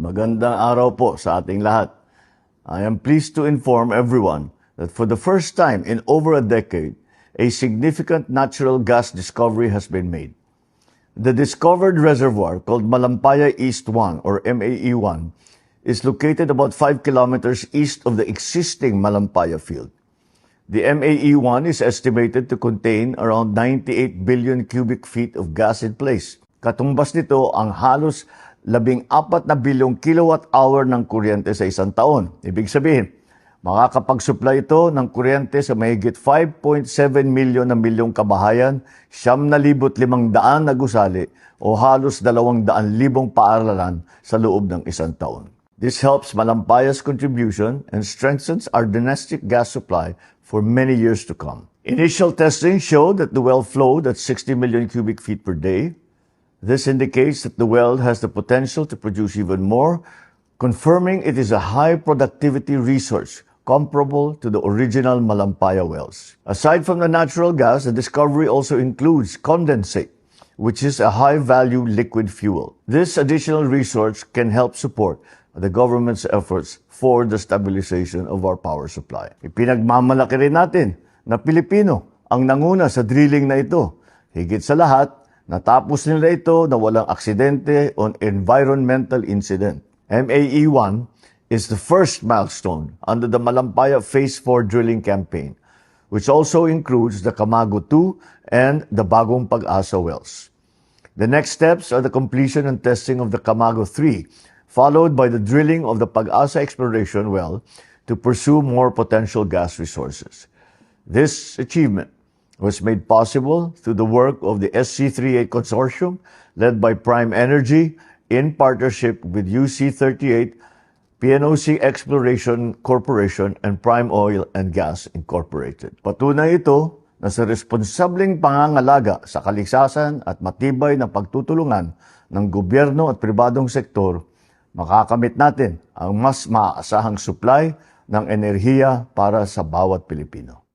Magandang araw po sa ating lahat. I am pleased to inform everyone that for the first time in over a decade, a significant natural gas discovery has been made. The discovered reservoir, called Malampaya East 1 or MAE-1, is located about 5 kilometers east of the existing Malampaya field. The MAE-1 is estimated to contain around 98 billion cubic feet of gas in place. Katumbas nito ang halos 14 na bilyong kilowatt-hour ng kuryente sa isang taon. Ibig sabihin, makakapag-supply ito ng kuryente sa mahigit 5.7 milyong kabahayan, 9,500 na gusali o halos 200,000 paaralan sa loob ng isang taon. This helps Malampaya's contribution and strengthens our domestic gas supply for many years to come. Initial testing showed that the well flowed at 60 million cubic feet per day. This indicates that the well has the potential to produce even more, confirming it is a high productivity resource comparable to the original Malampaya wells. Aside from the natural gas, the discovery also includes condensate, which is a high-value liquid fuel. This additional resource can help support the government's efforts for the stabilization of our power supply. Ipinagmamalaki rin natin na Pilipino ang nanguna sa drilling na ito. Higit sa lahat, natapos nila ito na walang aksidente o environmental incident. MAE-1 is the first milestone under the Malampaya Phase 4 drilling campaign, which also includes the Camago 2 and the Bagong Pag-asa wells. The next steps are the completion and testing of the Camago 3, followed by the drilling of the Pag-asa exploration well to pursue more potential gas resources. This achievement was made possible through the work of the SC38 Consortium led by Prime Energy in partnership with UC38, PNOC Exploration Corporation, and Prime Oil and Gas Incorporated. Patunay ito na sa responsableng pangangalaga sa kaligsasan at matibay na pagtutulungan ng gobyerno at pribadong sektor, makakamit natin ang mas maaasahang supply ng enerhiya para sa bawat Pilipino.